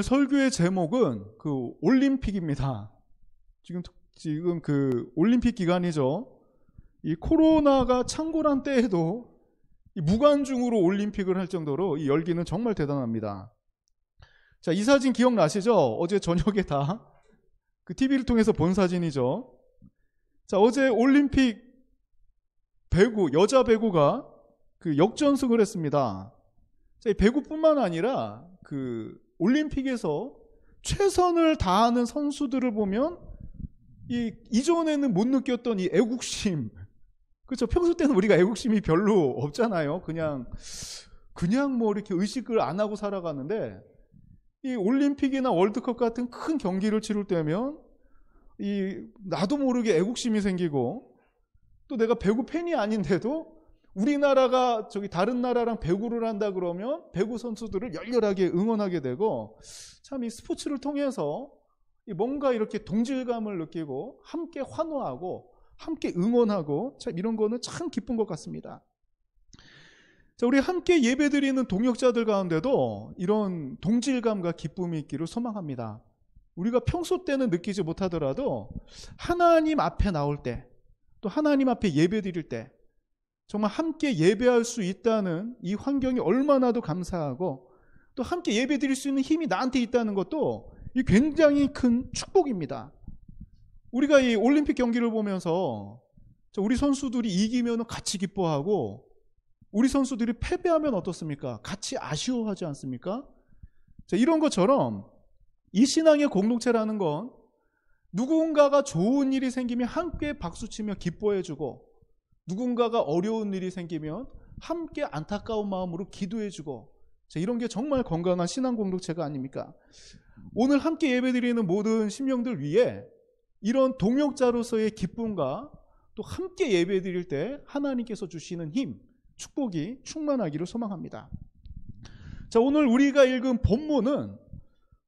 설교의 제목은 그 올림픽입니다. 지금 그 올림픽 기간이죠. 이 코로나가 창궐한 때에도 이 무관중으로 올림픽을 할 정도로 이 열기는 정말 대단합니다. 자, 이 사진 기억나시죠? 어제 저녁에 다 그 TV를 통해서 본 사진이죠. 자, 어제 올림픽 배구, 여자 배구가 그 역전승을 했습니다. 자, 이 배구뿐만 아니라 그 올림픽에서 최선을 다하는 선수들을 보면 이전에는 못 느꼈던 이 애국심, 그렇죠? 평소 때는 우리가 애국심이 별로 없잖아요. 그냥 뭐 이렇게 의식을 안 하고 살아가는데 이 올림픽이나 월드컵 같은 큰 경기를 치를 때면 나도 모르게 애국심이 생기고, 또 내가 배구 팬이 아닌데도 우리나라가 다른 나라랑 배구를 한다 그러면 배구 선수들을 열렬하게 응원하게 되고, 참 이 스포츠를 통해서 뭔가 이렇게 동질감을 느끼고 함께 환호하고 함께 응원하고, 참 이런 거는 참 기쁜 것 같습니다. 자, 우리 함께 예배드리는 동역자들 가운데도 이런 동질감과 기쁨이 있기를 소망합니다. 우리가 평소 때는 느끼지 못하더라도 하나님 앞에 나올 때, 또 하나님 앞에 예배드릴 때 정말 함께 예배할 수 있다는 이 환경이 얼마나도 감사하고, 또 함께 예배드릴 수 있는 힘이 나한테 있다는 것도 이 굉장히 큰 축복입니다. 우리가 이 올림픽 경기를 보면서 우리 선수들이 이기면 같이 기뻐하고, 우리 선수들이 패배하면 어떻습니까? 같이 아쉬워하지 않습니까? 자, 이런 것처럼 이 신앙의 공동체라는 건 누군가가 좋은 일이 생기면 함께 박수치며 기뻐해주고, 누군가가 어려운 일이 생기면 함께 안타까운 마음으로 기도해주고, 자, 이런 게 정말 건강한 신앙 공동체가 아닙니까? 오늘 함께 예배드리는 모든 심령들 위해 이런 동역자로서의 기쁨과 또 함께 예배드릴 때 하나님께서 주시는 힘, 축복이 충만하기를 소망합니다. 자, 오늘 우리가 읽은 본문은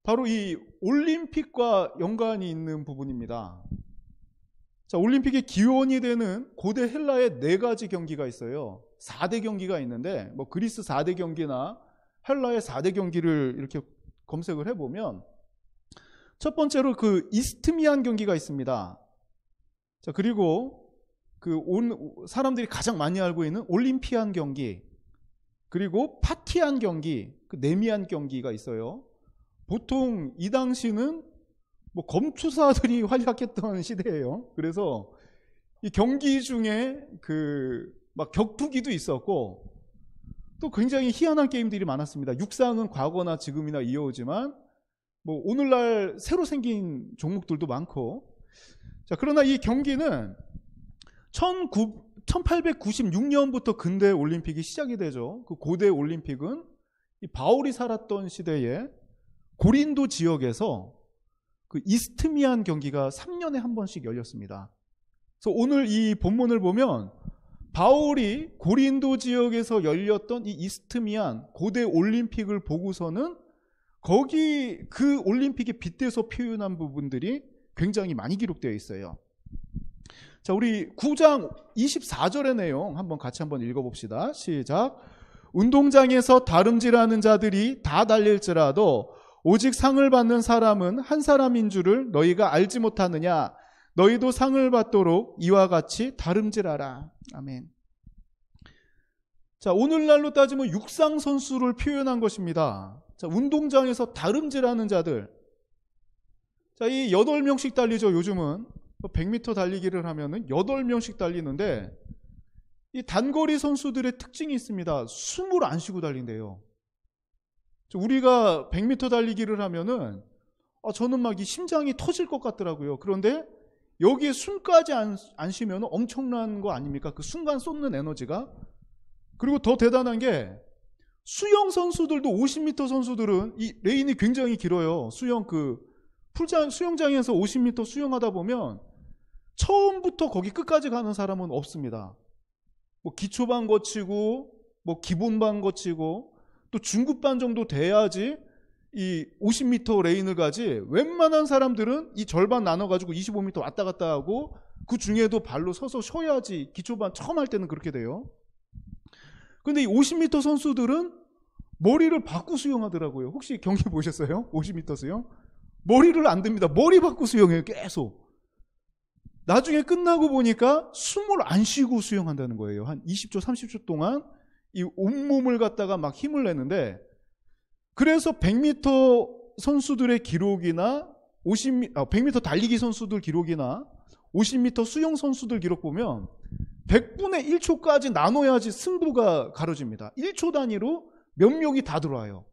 바로 이 올림픽과 연관이 있는 부분입니다. 자, 올림픽의 기원이 되는 고대 헬라의 4가지 경기가 있어요. 4대 경기가 있는데, 뭐 그리스 4대 경기나 헬라의 4대 경기를 이렇게 검색을 해보면 첫 번째로 그 이스트미안 경기가 있습니다. 자, 그리고 사람들이 가장 많이 알고 있는 올림피안 경기, 그리고 파티안 경기, 그 네미안 경기가 있어요. 보통 이 당시는 뭐 검투사들이 활약했던 시대예요. 그래서 이 경기 중에 막 격투기도 있었고, 또 굉장히 희한한 게임들이 많았습니다. 육상은 과거나 지금이나 이어오지만 뭐 오늘날 새로 생긴 종목들도 많고. 자, 그러나 이 경기는 1896년부터 근대 올림픽이 시작이 되죠. 그 고대 올림픽은 이 바울이 살았던 시대에 고린도 지역에서 그 이스트미안 경기가 3년에 한 번씩 열렸습니다. 그래서 오늘 이 본문을 보면 바울이 고린도 지역에서 열렸던 이 이스트미안 고대 올림픽을 보고서는 거기 그 올림픽에 빗대서 표현한 부분들이 굉장히 많이 기록되어 있어요. 자, 우리 9장 24절의 내용 같이 한번 읽어봅시다. 시작. 운동장에서 다름질하는 자들이 다 달릴지라도 오직 상을 받는 사람은 한 사람인 줄을 너희가 알지 못하느냐? 너희도 상을 받도록 이와 같이 다름질하라. 아멘. 자, 오늘날로 따지면 육상 선수를 표현한 것입니다. 자, 운동장에서 다름질하는 자들. 자, 이 8명씩 달리죠. 요즘은 100m 달리기를 하면은 8명씩 달리는데, 이 단거리 선수들의 특징이 있습니다. 숨을 안 쉬고 달린대요. 우리가 100m 달리기를 하면은 저는 막 이 심장이 터질 것 같더라고요. 그런데 여기에 숨까지 안 쉬면 엄청난 거 아닙니까? 그 순간 쏟는 에너지가. 그리고 더 대단한 게 수영 선수들도 50m 선수들은 이 레인이 굉장히 길어요. 수영장에서 50m 수영하다 보면 처음부터 거기 끝까지 가는 사람은 없습니다. 뭐 기초반 거치고 뭐 기본반 거치고 또 중급반 정도 돼야지 이 50m 레인을 가지, 웬만한 사람들은 이 절반 나눠가지고 25m 왔다 갔다 하고 그 중에도 발로 서서 쉬어야지 기초반 처음 할 때는 그렇게 돼요. 근데 이 50m 선수들은 머리를 받고 수영하더라고요. 혹시 경기 보셨어요? 50m 수영? 머리를 안 듭니다. 머리 받고 수영해요. 계속. 나중에 끝나고 보니까 숨을 안 쉬고 수영한다는 거예요. 한 20초, 30초 동안 이 온몸을 갖다가 막 힘을 내는데, 그래서 100m 선수들의 기록이나 100m 달리기 선수들 기록이나 50m 수영 선수들 기록 보면 100분의 1초까지 나눠야지 승부가 가려집니다. 1초 단위로 몇 명이 다 들어와요.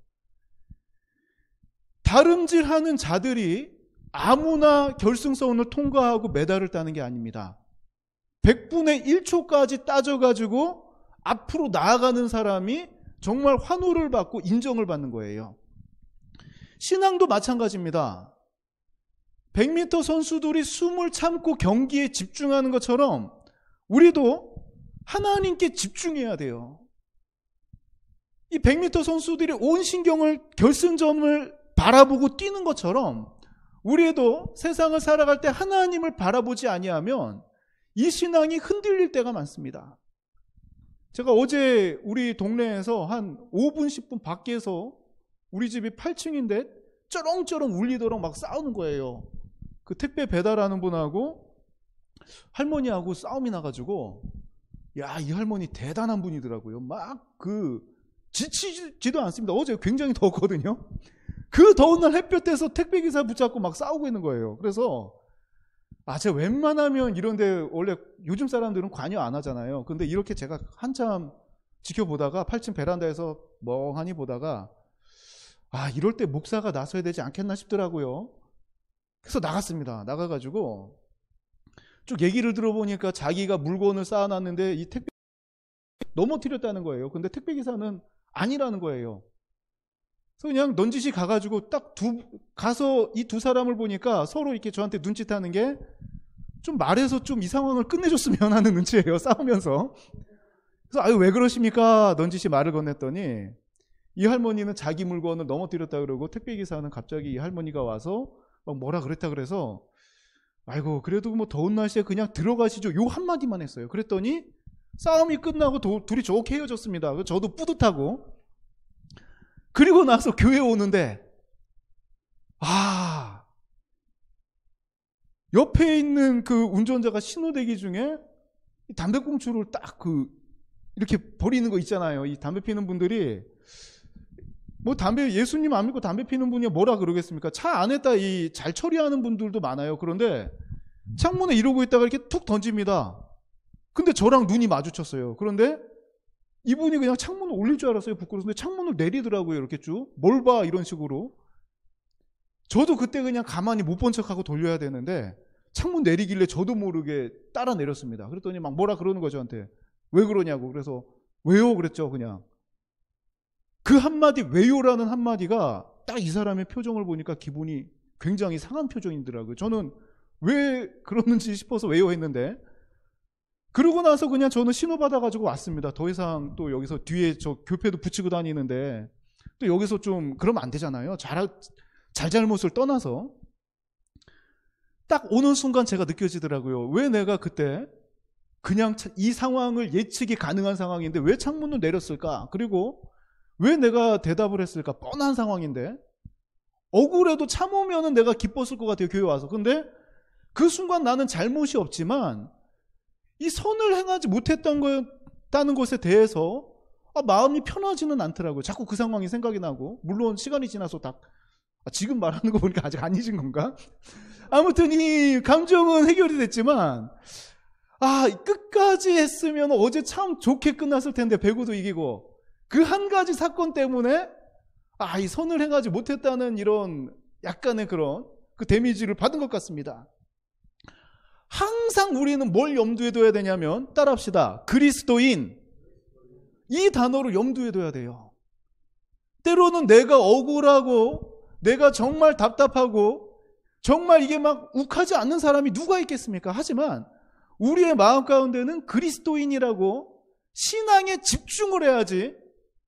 다름질하는 자들이 아무나 결승선을 통과하고 메달을 따는 게 아닙니다. 100분의 1초까지 따져가지고 앞으로 나아가는 사람이 정말 환호를 받고 인정을 받는 거예요. 신앙도 마찬가지입니다. 100m 선수들이 숨을 참고 경기에 집중하는 것처럼 우리도 하나님께 집중해야 돼요. 이 100m 선수들이 온 신경을 결승점을 바라보고 뛰는 것처럼 우리도 세상을 살아갈 때 하나님을 바라보지 아니하면 이 신앙이 흔들릴 때가 많습니다. 제가 어제 우리 동네에서 한 5분 10분 밖에서 우리 집이 8층인데 쩌렁쩌렁 울리도록 막 싸우는 거예요. 그 택배 배달하는 분하고 할머니하고 싸움이 나가지고, 야, 이 할머니 대단한 분이더라고요. 막 지치지도 않습니다. 어제 굉장히 더웠거든요. 그 더운 날 햇볕에서 택배기사 붙잡고 막 싸우고 있는 거예요. 그래서 제가 웬만하면 이런데 원래 요즘 사람들은 관여 안 하잖아요. 근데 이렇게 제가 한참 지켜보다가 8층 베란다에서 멍하니 보다가 이럴 때 목사가 나서야 되지 않겠나 싶더라고요. 그래서 나갔습니다. 나가가지고 쭉 얘기를 들어보니까 자기가 물건을 쌓아놨는데 이 택배 넘어뜨렸다는 거예요. 근데 택배기사는 아니라는 거예요. 그래서 그냥 넌지시 가가지고 가서 이 두 사람을 보니까 서로 이렇게 저한테 눈짓하는 게 좀 말해서 좀 이 상황을 끝내줬으면 하는 눈치예요. 싸우면서. 그래서 왜 그러십니까? 넌지시 말을 건넸더니 이 할머니는 자기 물건을 넘어뜨렸다 그러고 택배기사는 갑자기 이 할머니가 와서 막 뭐라 그랬다 그래서 아이고 그래도 뭐 더운 날씨에 그냥 들어가시죠. 요 한마디만 했어요. 그랬더니 싸움이 끝나고 둘이 좋게 헤어졌습니다. 저도 뿌듯하고. 그리고 나서 교회 오는데 옆에 있는 그 운전자가 신호대기 중에 담배꽁초를 딱 이렇게 버리는 거 있잖아요. 이 담배 피는 분들이 뭐 예수님 안 믿고 담배 피는 분이 뭐라 그러겠습니까? 차 안에다 잘 처리하는 분들도 많아요. 그런데 창문에 이러고 있다가 이렇게 툭 던집니다. 근데 저랑 눈이 마주쳤어요. 그런데 이분이 그냥 창문을 올릴 줄 알았어요. 부끄러워서. 근데 창문을 내리더라고요. 이렇게 쭉. 뭘 봐 이런 식으로. 저도 그때 그냥 가만히 못 본 척하고 돌려야 되는데 창문 내리길래 저도 모르게 따라 내렸습니다. 그랬더니 막 뭐라 그러는 거죠. 저한테. 왜 그러냐고. 그래서 왜요? 그랬죠. 그냥. 그 한마디 왜요라는 한마디가 딱 이 사람의 표정을 보니까 기분이 굉장히 상한 표정이더라고요. 저는 왜 그러는지 싶어서 왜요 했는데 그러고 나서 그냥 저는 신호 받아가지고 왔습니다. 더 이상 또 여기서 뒤에 저 교패도 붙이고 다니는데 또 여기서 좀 그러면 안 되잖아요. 잘잘못을 떠나서. 딱 오는 순간 제가 느껴지더라고요. 왜 내가 그때 그냥 이 상황을 예측이 가능한 상황인데 왜 창문을 내렸을까? 그리고 왜 내가 대답을 했을까? 뻔한 상황인데 억울해도 참으면은 내가 기뻤을 것 같아요. 교회 와서. 근데 그 순간 나는 잘못이 없지만 이 선을 행하지 못했다는 것에 대해서 마음이 편하지는 않더라고요. 자꾸 그 상황이 생각이 나고. 물론 시간이 지나서 지금 말하는 거 보니까 아직 안 잊은 건가? 아무튼 이 감정은 해결이 됐지만 끝까지 했으면 어제 참 좋게 끝났을 텐데 배구도 이기고 그 한 가지 사건 때문에 이 선을 행하지 못했다는 이런 약간의 그런 그 데미지를 받은 것 같습니다. 항상 우리는 뭘 염두에 둬야 되냐면 따라합시다. 그리스도인 이 단어를 염두에 둬야 돼요. 때로는 내가 억울하고 내가 정말 답답하고 정말 이게 막 욱하지 않는 사람이 누가 있겠습니까? 하지만 우리의 마음 가운데는 그리스도인이라고 신앙에 집중을 해야지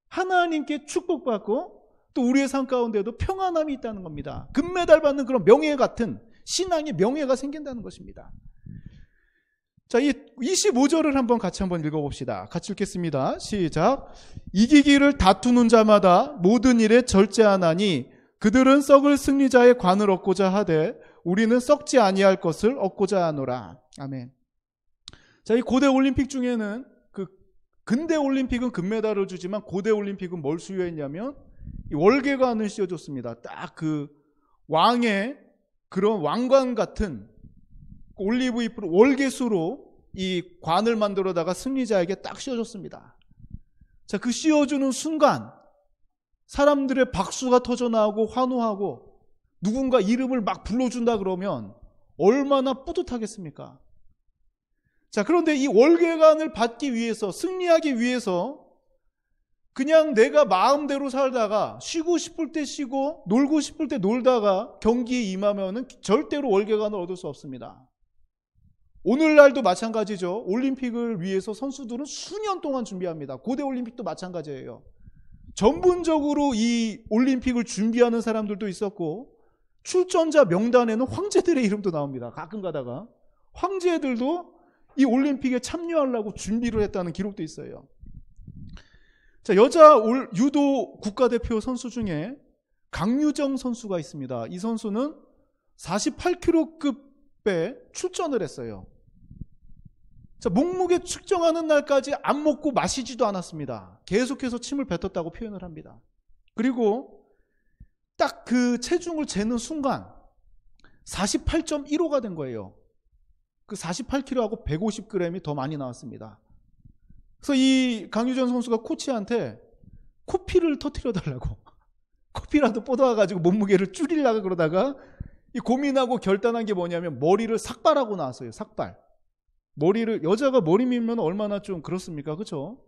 하나님께 축복받고 또 우리의 삶 가운데도 평안함이 있다는 겁니다. 금메달 받는 그런 명예 같은 신앙의 명예가 생긴다는 것입니다. 자, 이 25절을 같이 한번 읽어봅시다. 같이 읽겠습니다. 시작. 이기기를 다투는 자마다 모든 일에 절제하나니 그들은 썩을 승리자의 관을 얻고자 하되 우리는 썩지 아니할 것을 얻고자 하노라. 아멘. 자, 이 고대 올림픽 중에는 근대 올림픽은 금메달을 주지만 고대 올림픽은 뭘 수여했냐면 이 월계관을 씌워줬습니다. 딱 그 왕의 그런 왕관 같은 올리브 잎으로 월계수로 이 관을 만들어다가 승리자에게 딱 씌워줬습니다. 자, 그 씌워주는 순간 사람들의 박수가 터져나오고 환호하고 누군가 이름을 막 불러준다 그러면 얼마나 뿌듯하겠습니까? 자, 그런데 이 월계관을 받기 위해서, 승리하기 위해서 그냥 내가 마음대로 살다가 쉬고 싶을 때 쉬고 놀고 싶을 때 놀다가 경기에 임하면은 절대로 월계관을 얻을 수 없습니다. 오늘날도 마찬가지죠. 올림픽을 위해서 선수들은 수년 동안 준비합니다. 고대 올림픽도 마찬가지예요. 전문적으로 이 올림픽을 준비하는 사람들도 있었고 출전자 명단에는 황제들의 이름도 나옵니다. 가끔 가다가 황제들도 이 올림픽에 참여하려고 준비를 했다는 기록도 있어요. 자, 여자 유도 국가대표 선수 중에 강유정 선수가 있습니다. 이 선수는 48kg급에 출전을 했어요. 자, 몸무게 측정하는 날까지 안 먹고 마시지도 않았습니다. 계속해서 침을 뱉었다고 표현을 합니다. 그리고 딱 그 체중을 재는 순간 48.15가 된 거예요. 그 48kg하고 150g이 더 많이 나왔습니다. 그래서 이 강유정 선수가 코치한테 코피를 터뜨려 달라고 코피라도 뻗어가지고 몸무게를 줄이려고 그러다가 이 고민하고 결단한 게 뭐냐면 머리를 삭발하고 나왔어요. 삭발. 머리를, 여자가 머리 밀면 얼마나 좀 그렇습니까? 그렇죠?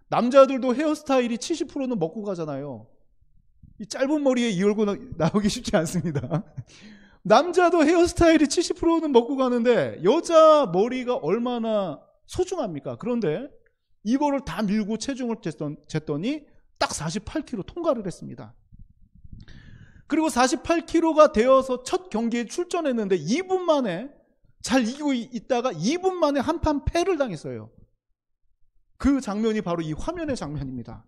남자들도 헤어스타일이 70%는 먹고 가잖아요. 이 짧은 머리에 이 얼굴 나오기 쉽지 않습니다. 남자도 헤어스타일이 70%는 먹고 가는데 여자 머리가 얼마나 소중합니까? 그런데 이거를 다 밀고 체중을 쟀더니 딱 48kg 통과를 했습니다. 그리고 48kg가 되어서 첫 경기에 출전했는데 2분 만에 잘 이기고 있다가 2분 만에 한판 패를 당했어요. 그 장면이 바로 이 화면의 장면입니다.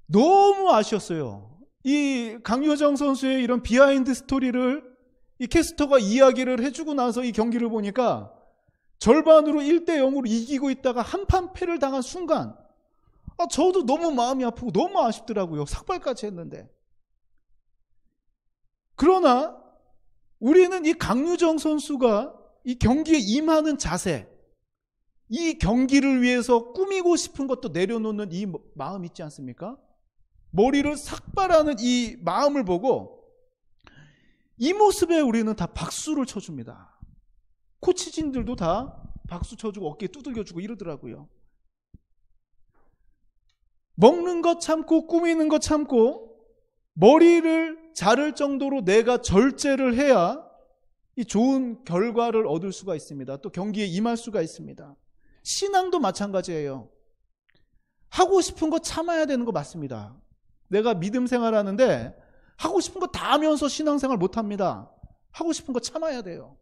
너무 아쉬웠어요. 이 강효정 선수의 이런 비하인드 스토리를 이 캐스터가 이야기를 해주고 나서 이 경기를 보니까 절반으로 1대0으로 이기고 있다가 한판 패를 당한 순간 저도 너무 마음이 아프고 너무 아쉽더라고요. 삭발까지 했는데. 그러나 우리는 이 강유정 선수가 이 경기에 임하는 자세, 이 경기를 위해서 꾸미고 싶은 것도 내려놓는 이 마음 있지 않습니까? 머리를 삭발하는 이 마음을 보고 이 모습에 우리는 다 박수를 쳐줍니다. 코치진들도 다 박수 쳐주고 어깨 두들겨주고 이러더라고요. 먹는 것 참고 꾸미는 것 참고 머리를 자를 정도로 내가 절제를 해야 이 좋은 결과를 얻을 수가 있습니다. 또 경기에 임할 수가 있습니다. 신앙도 마찬가지예요. 하고 싶은 거 참아야 되는 거 맞습니다. 내가 믿음 생활하는데 하고 싶은 거 다 하면서 신앙생활 못합니다. 하고 싶은 거 참아야 돼요.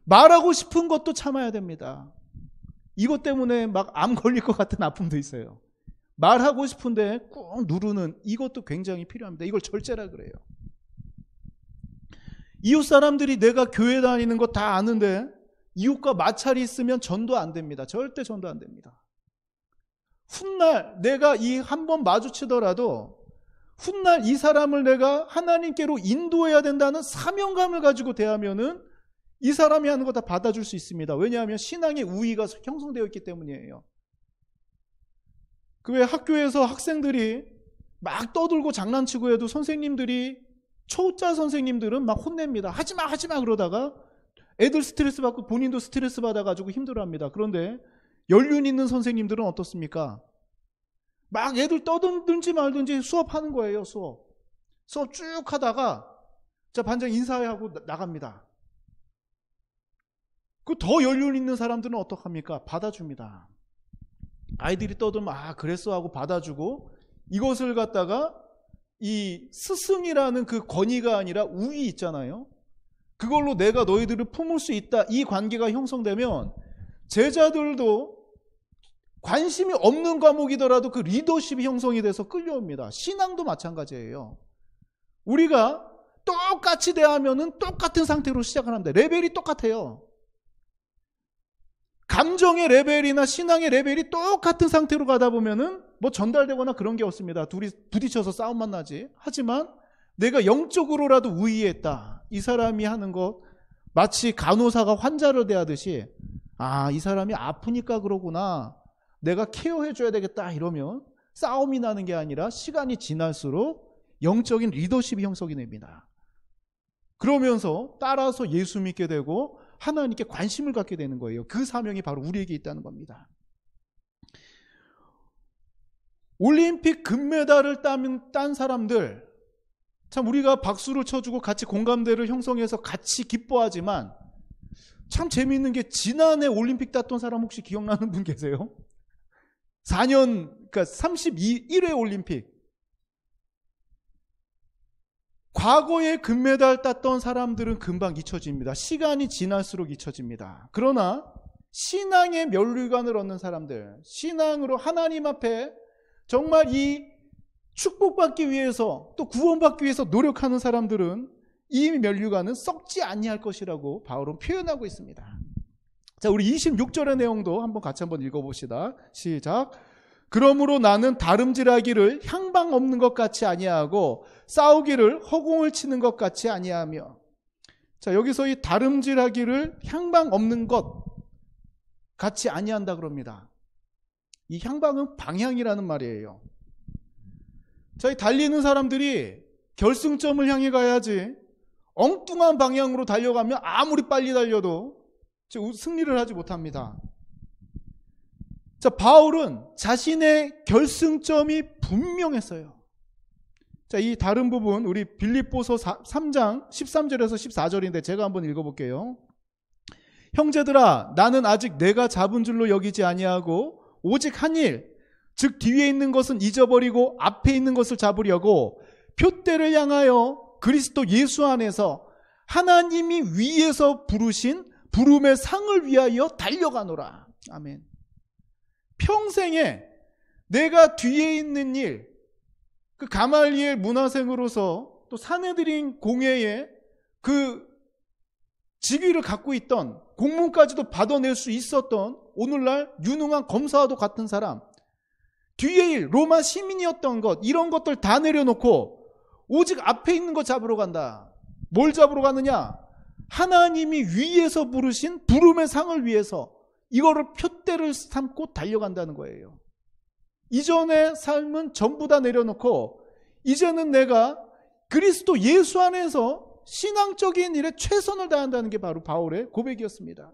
말하고 싶은 것도 참아야 됩니다. 이것 때문에 막 암 걸릴 것 같은 아픔도 있어요. 말하고 싶은데 꾹 누르는 이것도 굉장히 필요합니다. 이걸 절제라 그래요. 이웃 사람들이 내가 교회 다니는 거 다 아는데 이웃과 마찰이 있으면 전도 안 됩니다. 절대 전도 안 됩니다. 훗날 내가 이 한 번 마주치더라도 훗날 이 사람을 내가 하나님께로 인도해야 된다는 사명감을 가지고 대하면은 이 사람이 하는 거 다 받아줄 수 있습니다. 왜냐하면 신앙의 우위가 형성되어 있기 때문이에요. 그 왜 학교에서 학생들이 막 떠들고 장난치고 해도 선생님들이 초짜 선생님들은 막 혼냅니다. 하지마 하지마 그러다가 애들 스트레스 받고 본인도 스트레스 받아가지고 힘들어합니다. 그런데 연륜 있는 선생님들은 어떻습니까? 막 애들 떠들든지 말든지 수업하는 거예요. 수업 쭉 하다가 자 반장 인사하고 나갑니다. 그 더 연륜 있는 사람들은 어떡합니까? 받아줍니다. 아이들이 떠들면 그랬어 하고 받아주고 이것을 갖다가 이 스승이라는 그 권위가 아니라 우위 있잖아요. 그걸로 내가 너희들을 품을 수 있다. 이 관계가 형성되면 제자들도 관심이 없는 과목이더라도 그 리더십이 형성이 돼서 끌려옵니다. 신앙도 마찬가지예요. 우리가 똑같이 대하면은 똑같은 상태로 시작을 합니다. 레벨이 똑같아요. 감정의 레벨이나 신앙의 레벨이 똑같은 상태로 가다 보면은 뭐 전달되거나 그런 게 없습니다. 둘이 부딪혀서 싸움만 나지. 하지만 내가 영적으로라도 우위했다. 이 사람이 하는 것 마치 간호사가 환자를 대하듯이 이 사람이 아프니까 그러구나. 내가 케어해줘야 되겠다 이러면 싸움이 나는 게 아니라 시간이 지날수록 영적인 리더십이 형성이 됩니다. 그러면서 따라서 예수 믿게 되고 하나님께 관심을 갖게 되는 거예요. 그 사명이 바로 우리에게 있다는 겁니다. 올림픽 금메달을 딴 사람들, 참 우리가 박수를 쳐주고 같이 공감대를 형성해서 같이 기뻐하지만 참 재미있는 게 지난해 올림픽 땄던 사람 혹시 기억나는 분 계세요? 4년, 그러니까 31회 올림픽. 과거에 금메달 땄던 사람들은 금방 잊혀집니다. 시간이 지날수록 잊혀집니다. 그러나 신앙의 면류관을 얻는 사람들, 신앙으로 하나님 앞에 정말 이 축복받기 위해서 또 구원받기 위해서 노력하는 사람들은 이 면류관은 썩지 아니할 것이라고 바울은 표현하고 있습니다. 자, 우리 26절의 내용도 같이 한번 읽어봅시다. 시작. 그러므로 나는 다름질하기를 향방 없는 것 같이 아니하고 싸우기를 허공을 치는 것 같이 아니하며. 자, 여기서 이 다름질하기를 향방 없는 것 같이 아니한다 그럽니다. 이 향방은 방향이라는 말이에요. 자, 이 달리는 사람들이 결승점을 향해 가야지 엉뚱한 방향으로 달려가면 아무리 빨리 달려도 승리를 하지 못합니다. 자, 바울은 자신의 결승점이 분명했어요. 자, 이 다른 부분 우리 빌립보서 3장 13절에서 14절인데 제가 한번 읽어볼게요. 형제들아, 나는 아직 내가 잡은 줄로 여기지 아니하고 오직 한 일, 즉 뒤에 있는 것은 잊어버리고 앞에 있는 것을 잡으려고 표대를 향하여 그리스도 예수 안에서 하나님이 위에서 부르신 부름의 상을 위하여 달려가노라. 아멘. 평생에 내가 뒤에 있는 일, 그 가말리엘 문화생으로서 또 사내들인 공회에 그 직위를 갖고 있던, 공문까지도 받아낼 수 있었던 오늘날 유능한 검사와도 같은 사람, 뒤에 일, 로마 시민이었던 것, 이런 것들 다 내려놓고 오직 앞에 있는 거 잡으러 간다. 뭘 잡으러 가느냐? 하나님이 위에서 부르신 부름의 상을 위해서 이거를 표대를 삼고 달려간다는 거예요. 이전의 삶은 전부 다 내려놓고 이제는 내가 그리스도 예수 안에서 신앙적인 일에 최선을 다한다는 게 바로 바울의 고백이었습니다.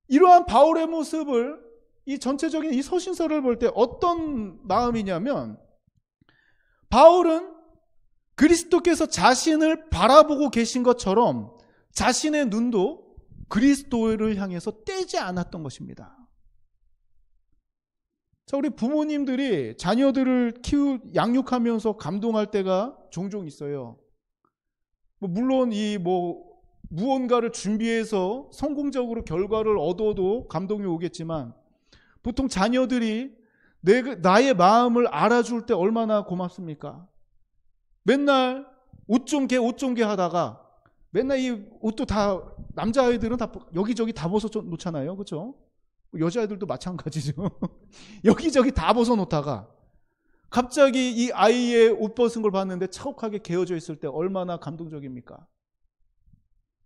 이러한 바울의 모습을 이 전체적인 이 서신서를 볼 때 어떤 마음이냐면, 바울은 그리스도께서 자신을 바라보고 계신 것처럼 자신의 눈도 그리스도를 향해서 떼지 않았던 것입니다. 자, 우리 부모님들이 자녀들을 양육하면서 감동할 때가 종종 있어요. 물론 무언가를 준비해서 성공적으로 결과를 얻어도 감동이 오겠지만, 보통 자녀들이 나의 마음을 알아줄 때 얼마나 고맙습니까? 맨날 옷 좀 개 하다가 맨날 이 옷도 다, 남자아이들은 다 여기저기 다 벗어 놓잖아요. 그렇죠? 여자아이들도 마찬가지죠. 여기저기 다 벗어 놓다가 갑자기 이 아이의 옷 벗은 걸 봤는데 차곡하게 개어져 있을 때 얼마나 감동적입니까?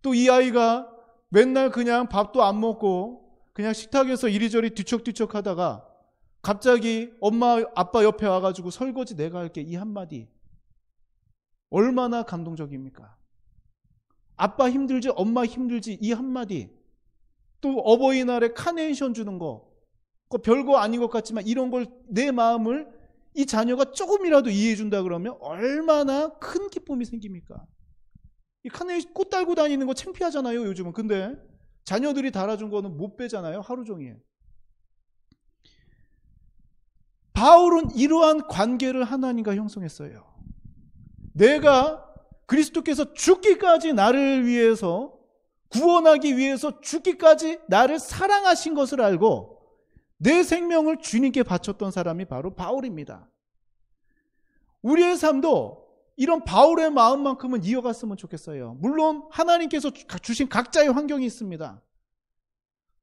또 이 아이가 맨날 그냥 밥도 안 먹고 그냥 식탁에서 이리저리 뒤척뒤척 하다가 갑자기 엄마 아빠 옆에 와가지고 설거지 내가 할게, 이 한마디 얼마나 감동적입니까? 아빠 힘들지 엄마 힘들지 이 한마디, 또 어버이날에 카네이션 주는 거, 그거 별거 아닌 것 같지만 이런 걸, 내 마음을 이 자녀가 조금이라도 이해해 준다 그러면 얼마나 큰 기쁨이 생깁니까? 이 카네이션 꽃 달고 다니는 거 창피하잖아요 요즘은. 근데 자녀들이 달아준 거는 못 빼잖아요 하루 종일. 바울은 이러한 관계를 하나님과 형성했어요. 내가 그리스도께서 죽기까지 나를 위해서, 구원하기 위해서 죽기까지 나를 사랑하신 것을 알고 내 생명을 주님께 바쳤던 사람이 바로 바울입니다. 우리의 삶도 이런 바울의 마음만큼은 이어갔으면 좋겠어요. 물론 하나님께서 주신 각자의 환경이 있습니다.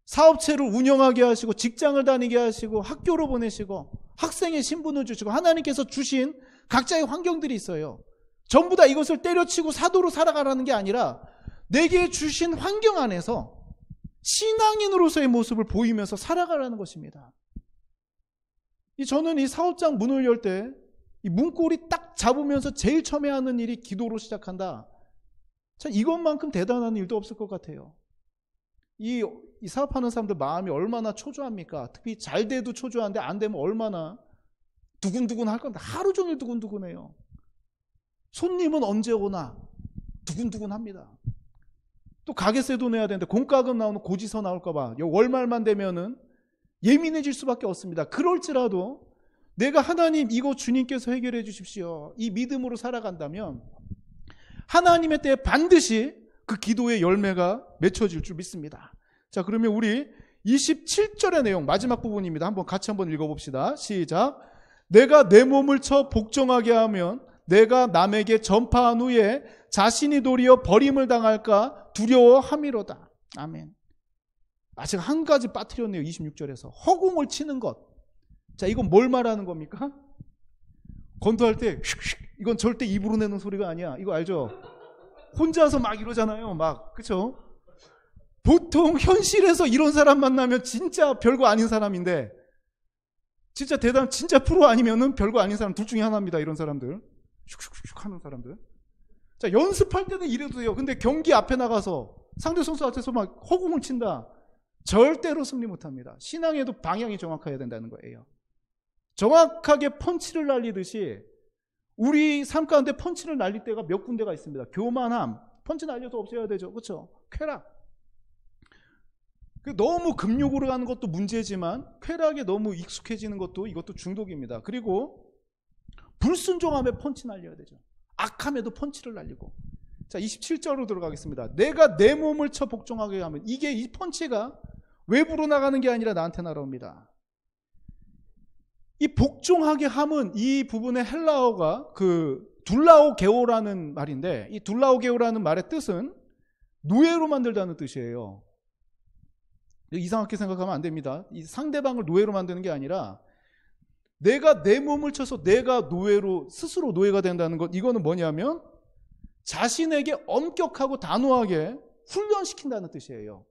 사업체를 운영하게 하시고, 직장을 다니게 하시고, 학교로 보내시고, 학생의 신분을 주시고, 하나님께서 주신 각자의 환경들이 있어요. 전부 다 이것을 때려치고 사도로 살아가라는 게 아니라 내게 주신 환경 안에서 신앙인으로서의 모습을 보이면서 살아가라는 것입니다. 저는 이 사업장 문을 열 때 이 문고리 딱 잡으면서 제일 처음에 하는 일이 기도로 시작한다. 참 이것만큼 대단한 일도 없을 것 같아요. 이 사업하는 사람들 마음이 얼마나 초조합니까? 특히 잘 돼도 초조한데 안 되면 얼마나 두근두근 할 건데, 하루 종일 두근두근해요. 손님은 언제 오나 두근두근합니다. 또 가게세도 내야 되는데 공과금 나오는 고지서 나올까 봐 월말만 되면은 예민해질 수밖에 없습니다. 그럴지라도 내가 하나님, 이거 주님께서 해결해 주십시오, 이 믿음으로 살아간다면 하나님의 때에 반드시 그 기도의 열매가 맺혀질 줄 믿습니다. 자, 그러면 우리 27절의 내용, 마지막 부분입니다. 같이 한번 읽어봅시다. 시작. 내가 내 몸을 쳐 복종하게 하면 내가 남에게 전파한 후에 자신이 도리어 버림을 당할까 두려워함이로다. 아멘. 제가 한 가지 빠뜨렸네요. 26절에서 허공을 치는 것. 자, 이건 뭘 말하는 겁니까? 건도할 때 휙휙, 이건 절대 입으로 내는 소리가 아니야. 이거 알죠? 혼자서 막 이러잖아요. 막, 그쵸? 보통 현실에서 이런 사람 만나면 진짜 별거 아닌 사람인데, 진짜 진짜 프로 아니면은 별거 아닌 사람 둘 중에 하나입니다. 이런 사람들. 슉슉슉 하는 사람들. 자, 연습할 때는 이래도 돼요. 근데 경기 앞에 나가서 상대 선수 앞에서 막 허공을 친다. 절대로 승리 못합니다. 신앙에도 방향이 정확해야 된다는 거예요. 정확하게 펀치를 날리듯이 우리 삶 가운데 펀치를 날릴 때가 몇 군데가 있습니다. 교만함, 펀치 날려도 없애야 되죠. 그렇죠? 쾌락. 너무 금욕으로 가는 것도 문제지만 쾌락에 너무 익숙해지는 것도, 이것도 중독입니다. 그리고 불순종함에 펀치 날려야 되죠. 악함에도 펀치를 날리고. 자, 27절로 들어가겠습니다. 내가 내 몸을 쳐 복종하게 하면, 이게 이 펀치가 외부로 나가는 게 아니라 나한테 날아옵니다. 이 복종하게 함은, 이 부분의 헬라어가 둘라오게오라는 말인데, 이 둘라오게오라는 말의 뜻은 노예로 만들다는 뜻이에요. 이상하게 생각하면 안 됩니다. 이 상대방을 노예로 만드는 게 아니라 내가 내 몸을 쳐서 내가 스스로 노예가 된다는 것, 이거는 뭐냐면 자신에게 엄격하고 단호하게 훈련시킨다는 뜻이에요.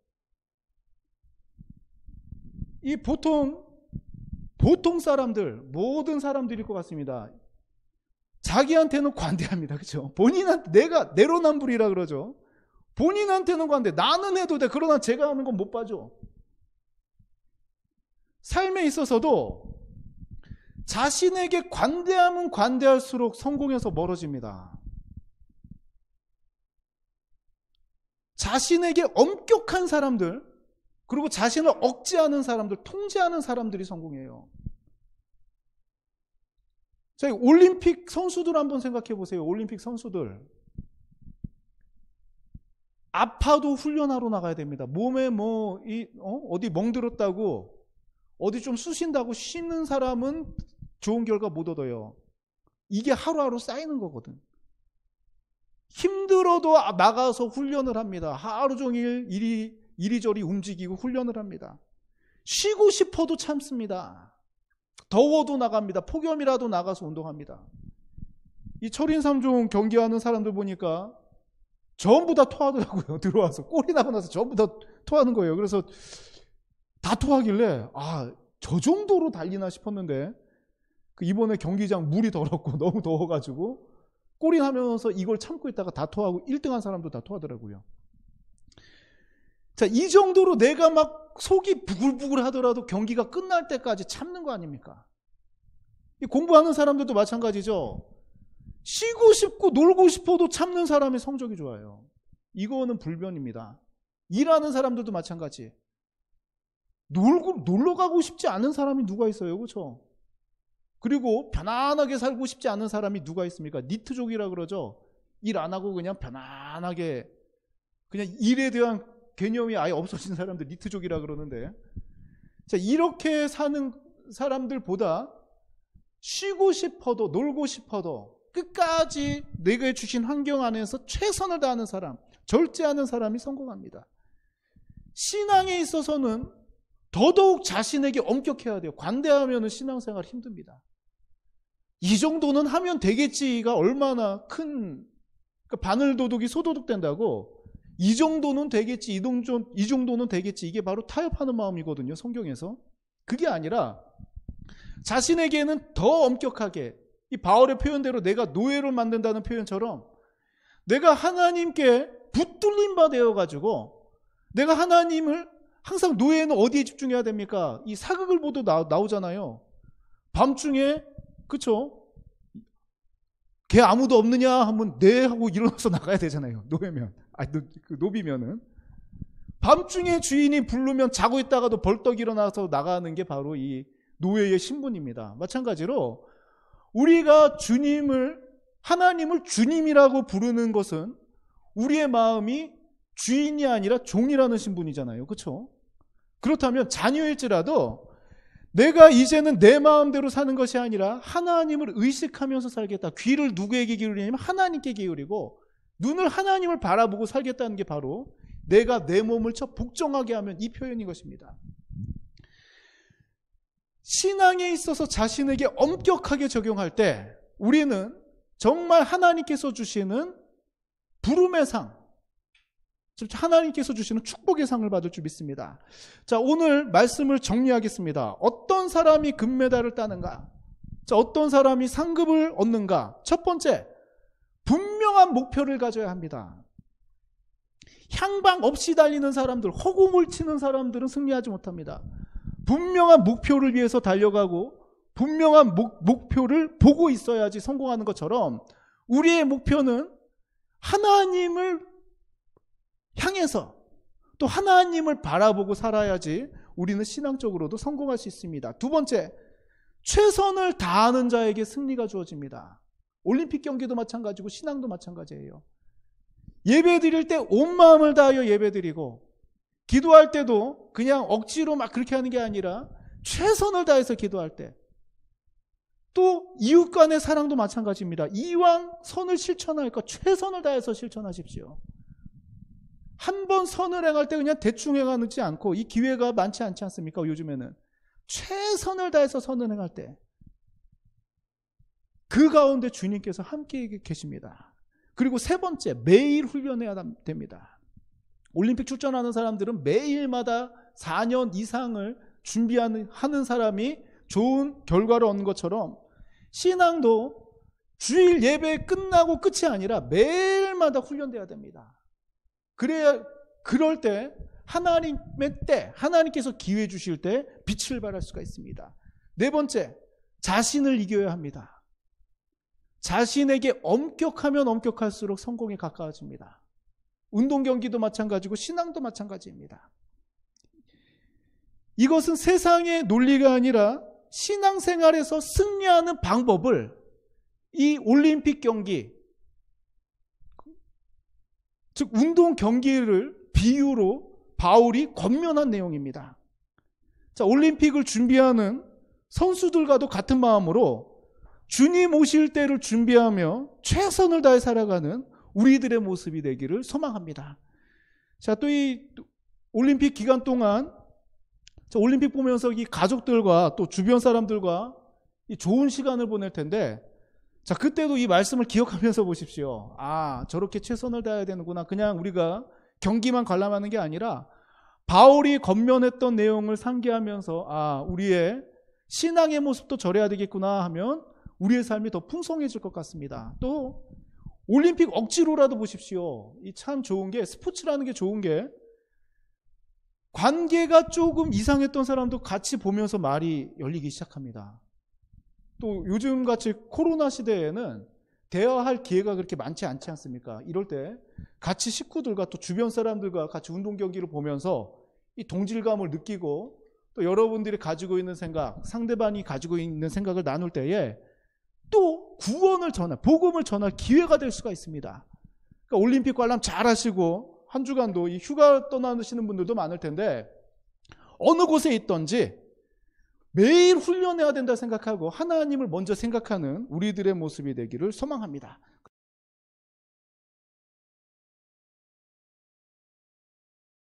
이 보통 사람들, 모든 사람들일 것 같습니다. 자기한테는 관대합니다. 그렇죠? 본인한테, 내가 내로남불이라 그러죠. 본인한테는 관대. 나는 해도 돼. 그러나 제가 하는 건 못 봐줘. 삶에 있어서도 자신에게 관대하면 관대할수록 성공에서 멀어집니다. 자신에게 엄격한 사람들, 그리고 자신을 억제하는 사람들, 통제하는 사람들이 성공해요. 자, 올림픽 선수들 한번 생각해 보세요. 올림픽 선수들. 아파도 훈련하러 나가야 됩니다. 몸에 어디 멍들었다고, 어디 좀 쑤신다고 쉬는 사람은 좋은 결과 못 얻어요. 이게 하루하루 쌓이는 거거든. 힘들어도 나가서 훈련을 합니다. 하루 종일 이리저리 움직이고 훈련을 합니다. 쉬고 싶어도 참습니다. 더워도 나갑니다. 폭염이라도 나가서 운동합니다. 이 철인 3종 경기하는 사람들 보니까 전부 다 토하더라고요. 들어와서 골이 나고 나서 전부 다 토하는 거예요. 그래서 다 토하길래 저 정도로 달리나 싶었는데, 이번에 경기장 물이 더럽고 너무 더워가지고 골이 나면서 이걸 참고 있다가 다 토하고 1등한 사람도 다 토하더라고요. 자, 이 정도로 내가 막 속이 부글부글 하더라도 경기가 끝날 때까지 참는 거 아닙니까? 이 공부하는 사람들도 마찬가지죠. 쉬고 싶고 놀고 싶어도 참는 사람이 성적이 좋아요. 이거는 불변입니다. 일하는 사람들도 마찬가지. 놀러 가고 싶지 않은 사람이 누가 있어요? 그렇죠? 그리고 편안하게 살고 싶지 않은 사람이 누가 있습니까? 니트족이라 그러죠. 일 안 하고 그냥 편안하게 그냥 일에 대한 개념이 아예 없어진 사람들 니트족이라 그러는데, 자, 이렇게 사는 사람들보다 쉬고 싶어도 놀고 싶어도 끝까지 내게 주신 환경 안에서 최선을 다하는 사람, 절제하는 사람이 성공합니다. 신앙에 있어서는 더더욱 자신에게 엄격해야 돼요. 관대하면 신앙생활 힘듭니다. 이 정도는 하면 되겠지가 얼마나 큰, 그러니까 바늘도둑이 소도둑 된다고, 이 정도는 되겠지, 이 정도는 되겠지, 이게 바로 타협하는 마음이거든요, 성경에서. 그게 아니라 자신에게는 더 엄격하게, 이 바울의 표현대로 내가 노예를 만든다는 표현처럼 내가 하나님께 붙들린 바 되어가지고, 내가 하나님을 항상, 노예는 어디에 집중해야 됩니까? 이 사극을 보도 나오잖아요. 밤중에, 그쵸? 걔 아무도 없느냐 하면 네 하고 일어나서 나가야 되잖아요. 노예면, 노비면은. 밤중에 주인이 부르면 자고 있다가도 벌떡 일어나서 나가는 게 바로 이 노예의 신분입니다. 마찬가지로 우리가 하나님을 주님이라고 부르는 것은 우리의 마음이 주인이 아니라 종이라는 신분이잖아요. 그렇죠? 그렇다면 자녀일지라도 내가 이제는 내 마음대로 사는 것이 아니라 하나님을 의식하면서 살겠다. 귀를 누구에게 기울이냐면 하나님께 기울이고 눈을 하나님을 바라보고 살겠다는 게 바로 내가 내 몸을 복종하게 하면 이 표현인 것입니다. 신앙에 있어서 자신에게 엄격하게 적용할 때 우리는 정말 하나님께서 주시는 부름의 상, 하나님께서 주시는 축복의 상을 받을 줄 믿습니다. 자, 오늘 말씀을 정리하겠습니다. 어떤 사람이 금메달을 따는가? 자, 어떤 사람이 상급을 얻는가? 첫 번째, 분명한 목표를 가져야 합니다. 향방 없이 달리는 사람들, 허공을 치는 사람들은 승리하지 못합니다. 분명한 목표를 위해서 달려가고 분명한 목표를 보고 있어야지 성공하는 것처럼 우리의 목표는 하나님을 향해서 또 하나님을 바라보고 살아야지 우리는 신앙적으로도 성공할 수 있습니다. 두 번째, 최선을 다하는 자에게 승리가 주어집니다. 올림픽 경기도 마찬가지고 신앙도 마찬가지예요. 예배 드릴 때 온 마음을 다하여 예배 드리고 기도할 때도 그냥 억지로 막 그렇게 하는 게 아니라 최선을 다해서 기도할 때, 또 이웃 간의 사랑도 마찬가지입니다. 이왕 선을 실천할까 최선을 다해서 실천하십시오. 한 번 선을 행할 때 그냥 대충 행하지 않고, 이 기회가 많지 않지 않습니까? 요즘에는 최선을 다해서 선을 행할 때 그 가운데 주님께서 함께 계십니다. 그리고 세 번째, 매일 훈련해야 됩니다. 올림픽 출전하는 사람들은 매일마다 4년 이상을 준비하는 사람이 좋은 결과를 얻는 것처럼 신앙도 주일 예배 끝나고 끝이 아니라 매일마다 훈련돼야 됩니다. 그럴 때 하나님께서 기회 주실 때 빛을 발할 수가 있습니다. 네 번째, 자신을 이겨야 합니다. 자신에게 엄격하면 엄격할수록 성공에 가까워집니다. 운동 경기도 마찬가지고 신앙도 마찬가지입니다. 이것은 세상의 논리가 아니라 신앙생활에서 승리하는 방법을 이 올림픽 경기, 즉 운동 경기를 비유로 바울이 권면한 내용입니다. 자, 올림픽을 준비하는 선수들과도 같은 마음으로 주님 오실 때를 준비하며 최선을 다해 살아가는 우리들의 모습이 되기를 소망합니다. 자, 또 이 올림픽 기간 동안 올림픽 보면서 이 가족들과 또 주변 사람들과 이 좋은 시간을 보낼 텐데, 자, 그때도 이 말씀을 기억하면서 보십시오. 아, 저렇게 최선을 다해야 되는구나. 그냥 우리가 경기만 관람하는 게 아니라 바울이 권면했던 내용을 상기하면서 아, 우리의 신앙의 모습도 저래야 되겠구나 하면 우리의 삶이 더 풍성해질 것 같습니다. 또 올림픽 억지로라도 보십시오. 이 참 좋은 게, 스포츠라는 게 좋은 게, 관계가 조금 이상했던 사람도 같이 보면서 말이 열리기 시작합니다. 또 요즘같이 코로나 시대에는 대화할 기회가 그렇게 많지 않지 않습니까? 이럴 때 같이 식구들과 또 주변 사람들과 같이 운동 경기를 보면서 이 동질감을 느끼고 또 여러분들이 가지고 있는 생각, 상대방이 가지고 있는 생각을 나눌 때에 또 구원을 복음을 전할 기회가 될 수가 있습니다. 그러니까 올림픽 관람 잘 하시고 한 주간도 이 휴가 떠나시는 분들도 많을 텐데 어느 곳에 있든지 매일 훈련해야 된다 생각하고 하나님을 먼저 생각하는 우리들의 모습이 되기를 소망합니다.